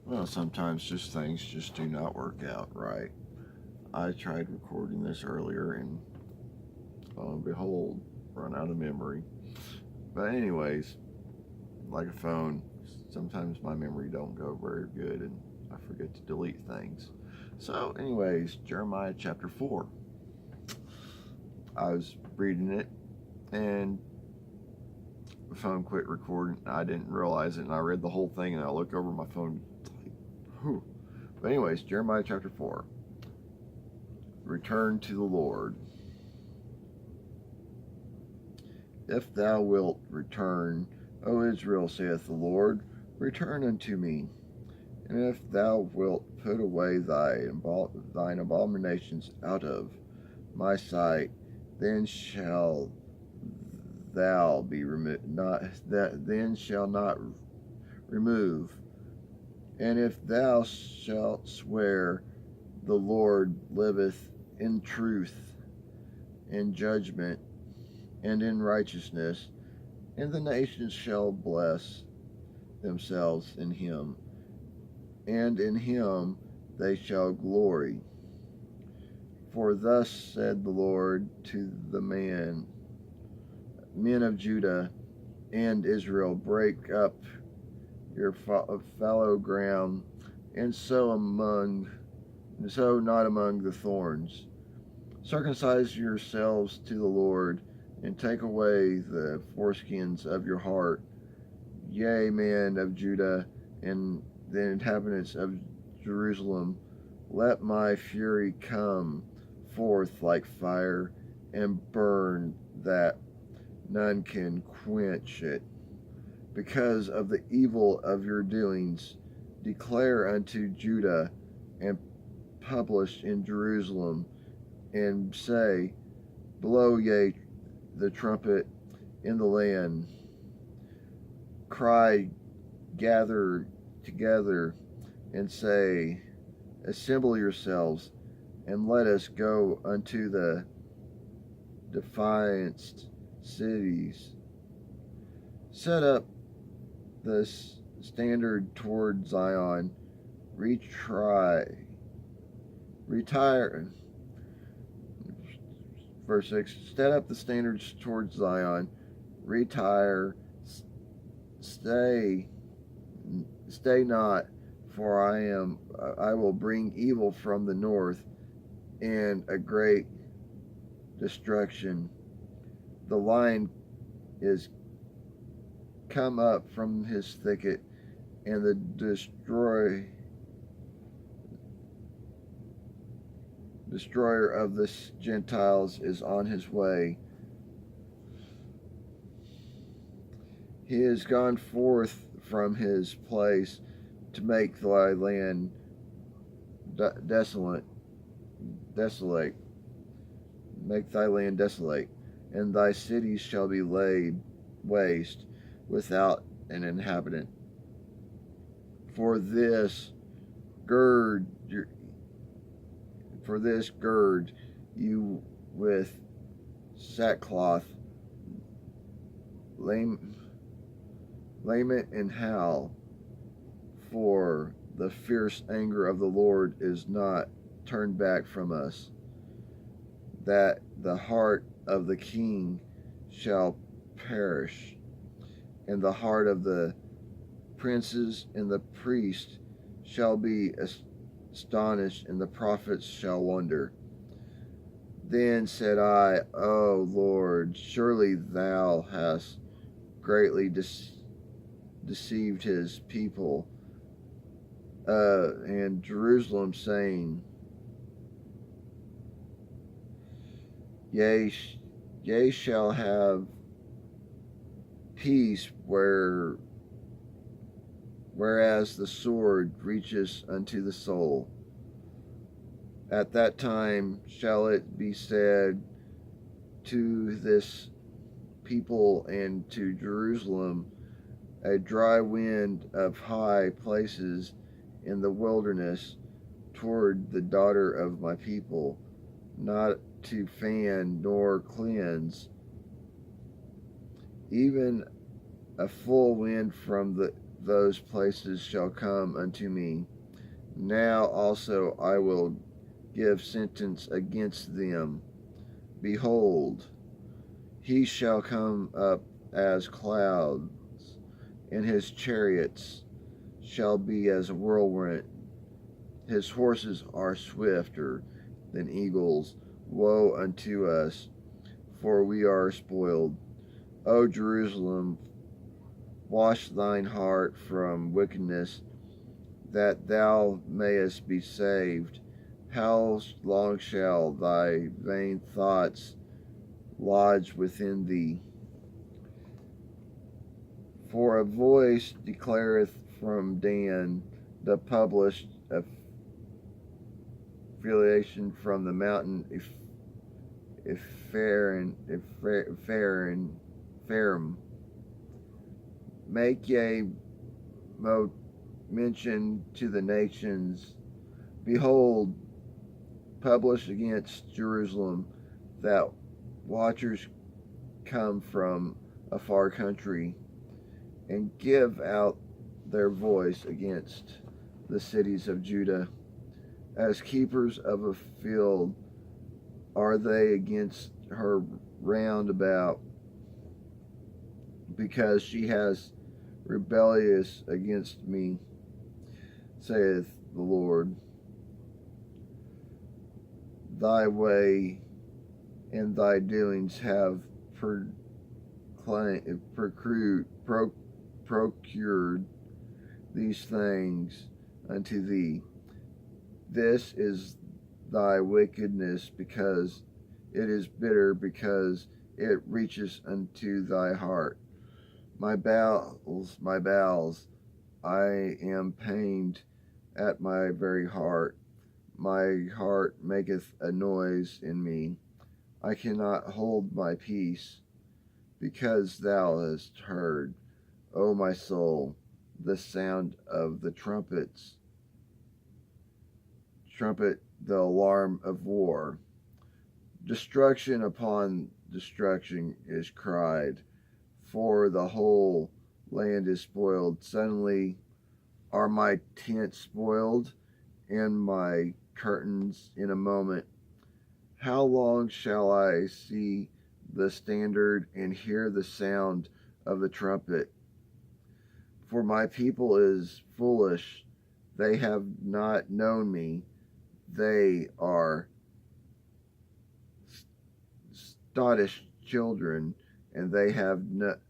Well, sometimes just things just do not work out right. I tried recording this earlier and lo and behold, run out of memory. But anyways, like a phone, sometimes my memory don't go very good and I forget to delete things. So anyways, Jeremiah chapter 4. I was reading it and the phone quit recording. I didn't realize it and I read the whole thing and I look over my phone. It's like, whew. But anyways, Jeremiah chapter 4. Return to the Lord. If thou wilt return, O Israel, saith the Lord, return unto me. And if thou wilt put away thine abominations out of my sight, then shall thou be removed. Not that then shall not remove. And if thou shalt swear, the Lord liveth in truth, in judgment, and in righteousness, and the nations shall bless themselves in him, and in him they shall glory. For thus said the Lord to the men of Judah and Israel, break up your fallow ground, and sow not among the thorns. Circumcise yourselves to the Lord, and take away the foreskins of your heart, yea, men of Judah and the inhabitants of Jerusalem. Let my fury come forth like fire, and burn that none can quench it. Because of the evil of your doings, declare unto Judah, and publish in Jerusalem, and say, blow ye the trumpet in the land. Cry, gather together, and say, assemble yourselves, and let us go unto the defianced cities. Set up the standard toward Zion. Retire. Verse 6. Set up the standards towards Zion. Retire. Stay not, for I will bring evil from the north, and a great destruction. The lion is come up from his thicket, and the destroyer of the Gentiles is on his way. He is gone forth from his place to make thy land desolate. Make thy land desolate, and thy cities shall be laid waste without an inhabitant. For this gird you with sackcloth, lament and howl, for the fierce anger of the Lord is not turned back from us, that the heart of the king shall perish, and the heart of the princes and the priests shall be astonished, and the prophets shall wonder. Then said I, O Lord, surely thou hast greatly deceived his people, and Jerusalem, saying, Ye shall have peace, whereas the sword reaches unto the soul. At that time shall it be said to this people and to Jerusalem, a dry wind of high places in the wilderness toward the daughter of my people, not to fan nor cleanse, even a full wind from those places shall come unto me. Now also I will give sentence against them. Behold, he shall come up as clouds, and his chariots shall be as a whirlwind. His horses are swifter than eagles. Woe unto us, for we are spoiled. O Jerusalem, wash thine heart from wickedness, that thou mayest be saved. How long shall thy vain thoughts lodge within thee? For a voice declareth from Dan, the published affiliation from the mountain Ephraim. Make ye mention to the nations. Behold, publish against Jerusalem, that watchers come from a far country, and give out their voice against the cities of Judah. As keepers of a field are they against her round about, because she has rebellious against me, saith the Lord. Thy way and thy doings have procured these things unto thee. This is thy wickedness, because it is bitter, because it reaches unto thy heart. My bowels, I am pained at my very heart. My heart maketh a noise in me. I cannot hold my peace, because thou hast heard, O my soul, the sound of the trumpet, the alarm of war. Destruction upon destruction is cried, for the whole land is spoiled. Suddenly are my tents spoiled, and my curtains in a moment. How long shall I see the standard and hear the sound of the trumpet? For my people is foolish, they have not known me. They are sottish children, and they have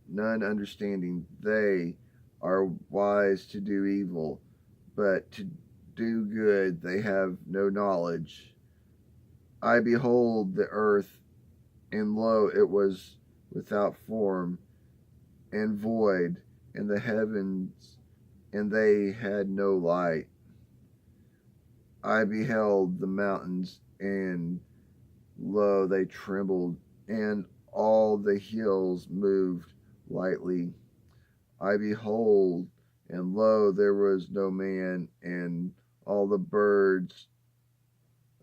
none understanding. They are wise to do evil, but to do good they have no knowledge. I behold the earth, and lo, it was without form and void, and the heavens, and they had no light. I beheld the mountains, and lo, they trembled, and all the hills moved lightly. I behold, and lo, there was no man, and all the birds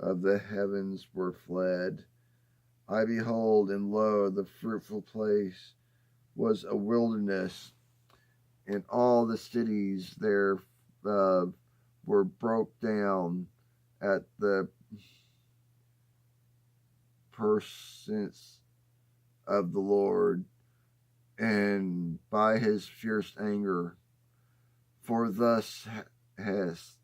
of the heavens were fled. I behold, and lo, the fruitful place was a wilderness, and all the cities there were broke down at the presence of the Lord, and by his fierce anger. For thus has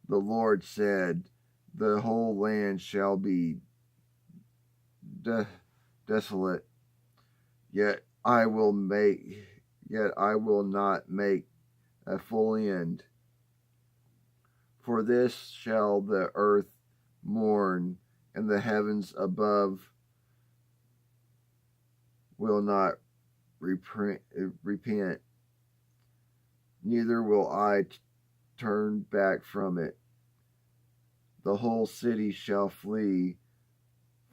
the Lord said, the whole land shall be desolate, yet I will not make a full end. For this shall the earth mourn, and the heavens above will not repent, neither will I turn back from it. The whole city shall flee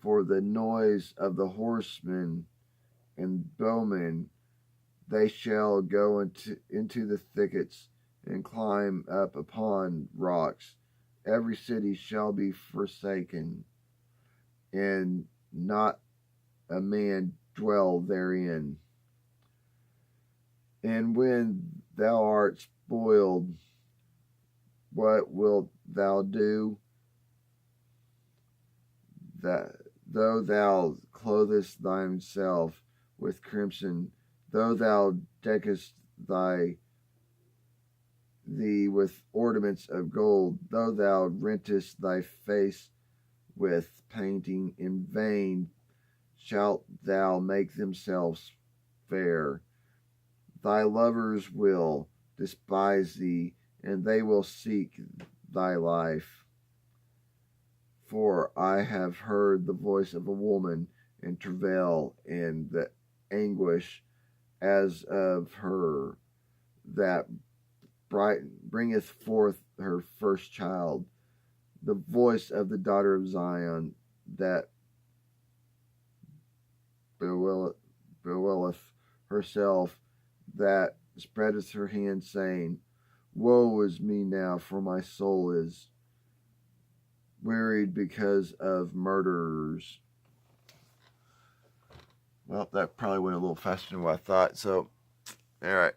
for the noise of the horsemen and bowmen. They shall go into the thickets and climb up upon rocks. Every city shall be forsaken, and not a man dwell therein. And when thou art spoiled, what wilt thou do? That though thou clothest thyself with crimson, though thou deckest thee with ornaments of gold, though thou rentest thy face with painting, in vain shalt thou make themselves fair. Thy lovers will despise thee, and they will seek thy life. For I have heard the voice of a woman in travail and the anguish as of her that bringeth forth her first child, the voice of the daughter of Zion that bewaileth herself, that spreadeth her hand, saying, Woe is me now, for my soul is wearied because of murderers. Well, that probably went a little faster than what I thought. So, all right.